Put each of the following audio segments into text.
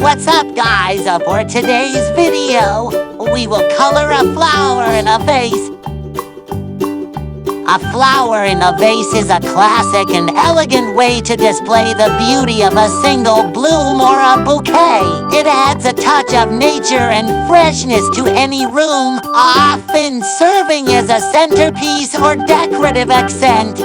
What's up, guys? For today's video, we will color a flower in a vase. A flower in a vase is a classic and elegant way to display the beauty of a single bloom or a bouquet. It adds a touch of nature and freshness to any room, often serving as a centerpiece or decorative accent.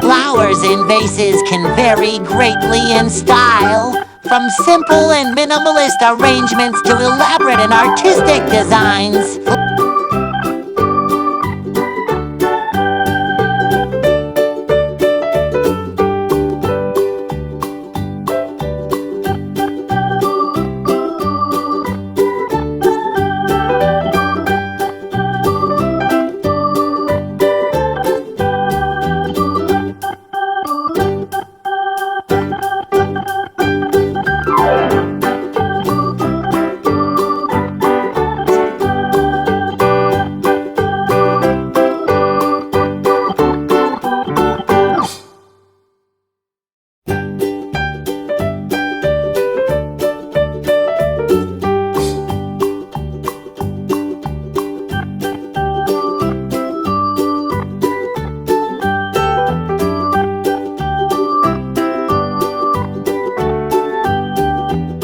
Flowers in vases can vary greatly in style, from simple and minimalist arrangements to elaborate and artistic designs.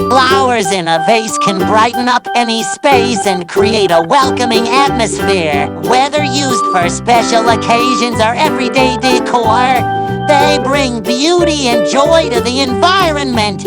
Flowers in a vase can brighten up any space and create a welcoming atmosphere. Whether used for special occasions or everyday decor, they bring beauty and joy to the environment.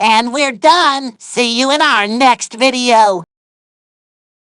And we're done. See you in our next video.